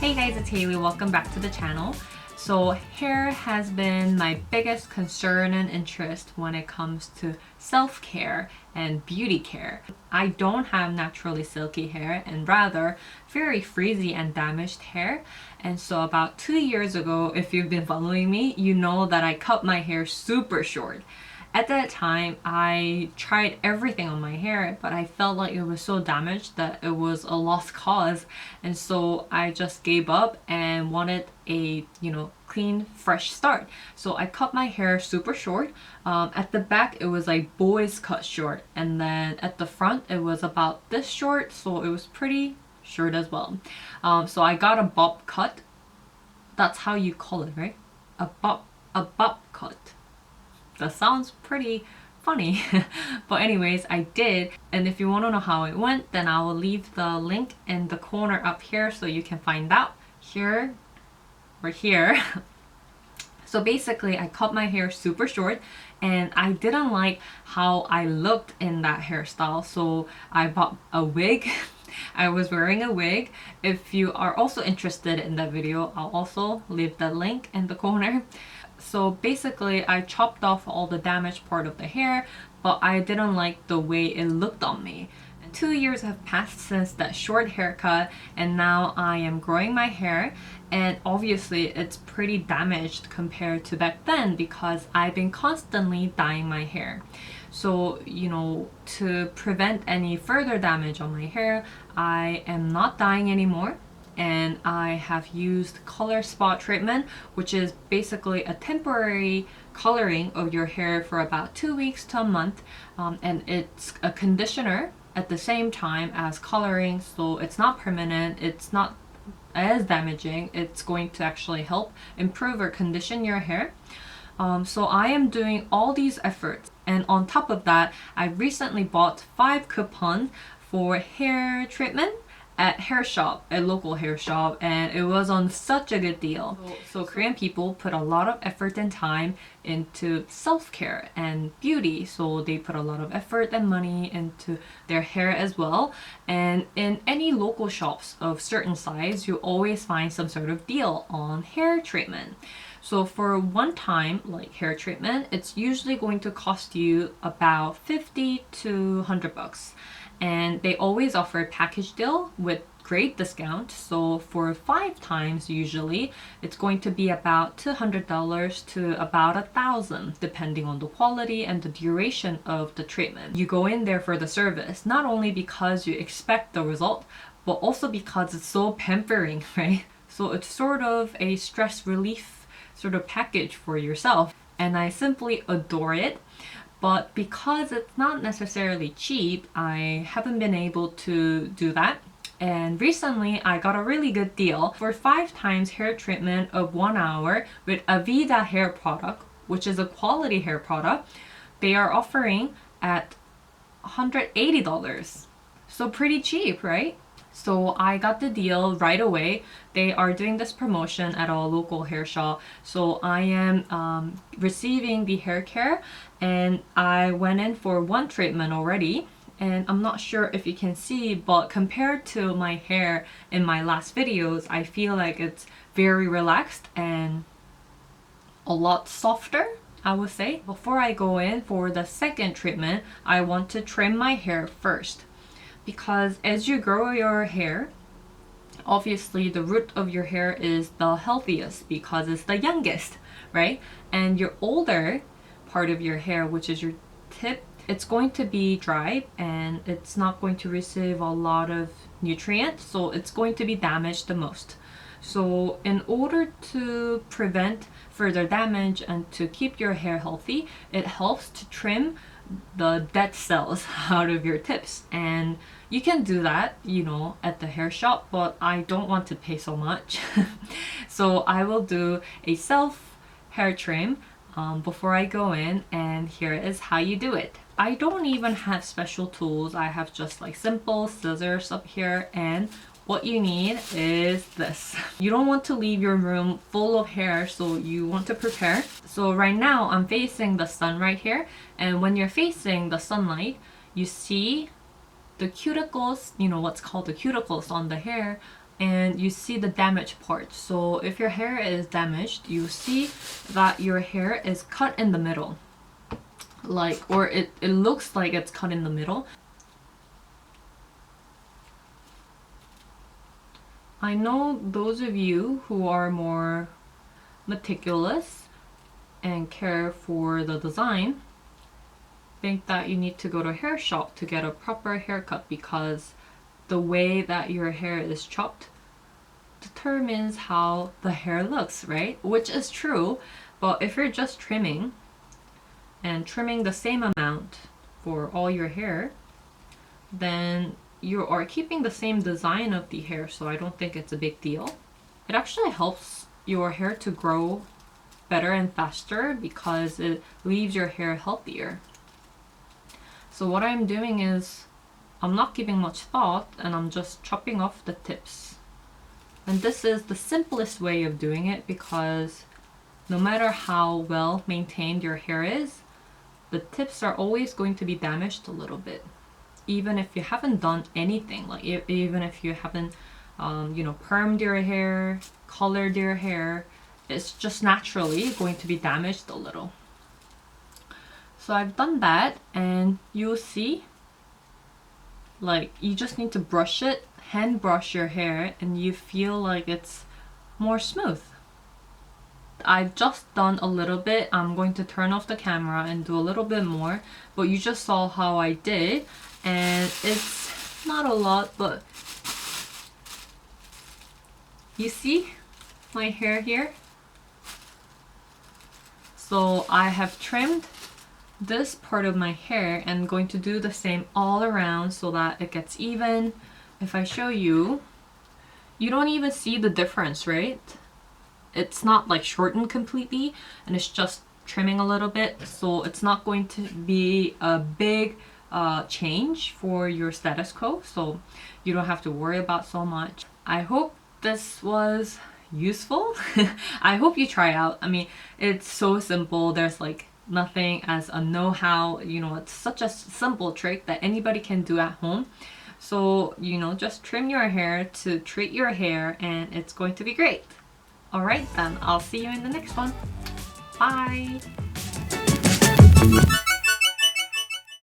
Hey guys, it's Haley. Welcome back to the channel. So hair has been my biggest concern and interest when it comes to self-care and beauty care. I don't have naturally silky hair and rather very frizzy and damaged hair. And so about 2 years ago, if you've been following me, you know that I cut my hair super short. At that time, I tried everything on my hair, but I felt like it was so damaged that it was a lost cause. And so I just gave up and wanted a, clean, fresh start. So I cut my hair super short. At the back, it was like boys cut short. And then at the front, it was about this short. So it was pretty short as well. So I got a bob cut. That's how you call it, right? A bob cut. That sounds pretty funny. But anyways, I did. And if you want to know how it went, then I will leave the link in the corner up here so you can find out. Here or here. So basically, I cut my hair super short and I didn't like how I looked in that hairstyle. So I bought a wig. I was wearing a wig. If you are also interested in that video, I'll also leave the link in the corner. So basically, I chopped off all the damaged part of the hair, but I didn't like the way it looked on me. And 2 years have passed since that short haircut, and now I am growing my hair, and obviously it's pretty damaged compared to back then because I've been constantly dyeing my hair. So, to prevent any further damage on my hair, I am not dyeing anymore. And I have used color spot treatment, which is basically a temporary coloring of your hair for about 2 weeks to a month. And it's a conditioner at the same time as coloring, so it's not permanent, it's not as damaging. It's going to actually help improve or condition your hair. So I am doing all these efforts, and on top of that, I recently bought 5 coupons for hair treatment at a local hair shop, and it was on such a good deal. So Korean people put a lot of effort and time into self-care and beauty, so they put a lot of effort and money into their hair as well. And in any local shops of certain size, you always find some sort of deal on hair treatment. So for one time, like hair treatment, it's usually going to cost you about 50 to 100 bucks. And they always offer a package deal with great discount. So for 5 times usually, it's going to be about $200 to about $1,000 depending on the quality and the duration of the treatment. You go in there for the service, not only because you expect the result, but also because it's so pampering, right? So it's sort of a stress relief sort of package for yourself. And I simply adore it. But because it's not necessarily cheap, I haven't been able to do that. And recently, I got a really good deal for 5 times hair treatment of 1 hour with Avida hair product, which is a quality hair product. They are offering at $180. So pretty cheap, right? So I got the deal right away. They are doing this promotion at a local hair shop. So I am receiving the hair care, and I went in for 1 treatment already. And I'm not sure if you can see, but compared to my hair in my last videos, I feel like it's very relaxed and a lot softer, I would say. Before I go in for the second treatment, I want to trim my hair first. Because as you grow your hair, obviously the root of your hair is the healthiest because it's the youngest, right? And your older part of your hair, which is your tip, it's going to be dry and it's not going to receive a lot of nutrients, so it's going to be damaged the most. So in order to prevent further damage and to keep your hair healthy, it helps to trim the dead cells out of your tips. And you can do that, at the hair shop, but I don't want to pay so much. So I will do a self hair trim before I go in, and here is how you do it. I don't even have special tools. I have just like simple scissors up here, and what you need is this. You don't want to leave your room full of hair, so you want to prepare. So right now I'm facing the sun right here, and when you're facing the sunlight, you see the cuticles, what's called the cuticles on the hair and you see the damaged parts. So if your hair is damaged, you see that your hair is cut in the middle. Or it looks like it's cut in the middle. I know those of you who are more meticulous and care for the design think that you need to go to a hair shop to get a proper haircut, because the way that your hair is chopped determines how the hair looks, right? Which is true, but if you're just trimming and trimming the same amount for all your hair, then you are keeping the same design of the hair, so I don't think it's a big deal. It actually helps your hair to grow better and faster because it leaves your hair healthier. So what I'm doing is I'm not giving much thought and I'm just chopping off the tips. And this is the simplest way of doing it, because no matter how well maintained your hair is, the tips are always going to be damaged a little bit. Even if you haven't done anything, like even if you haven't permed your hair, colored your hair, it's just naturally going to be damaged a little. So I've done that, and you'll see, like, you just need to brush it, hand brush your hair, and you feel like it's more smooth. I've just done a little bit. I'm going to turn off the camera and do a little bit more, but you just saw how I did, and it's not a lot, but you see my hair here? So I have trimmed this part of my hair and I'm going to do the same all around so that it gets even. If I show you, you don't even see the difference, right? It's not like shortened completely, and it's just trimming a little bit, so it's not going to be a big change for your status quo, so you don't have to worry about so much. I hope this was useful. I hope you try out. I mean, it's so simple. There's like nothing as a know-how, it's such a simple trick that anybody can do at home. So, just trim your hair to treat your hair and it's going to be great. Alright then, I'll see you in the next one. Bye!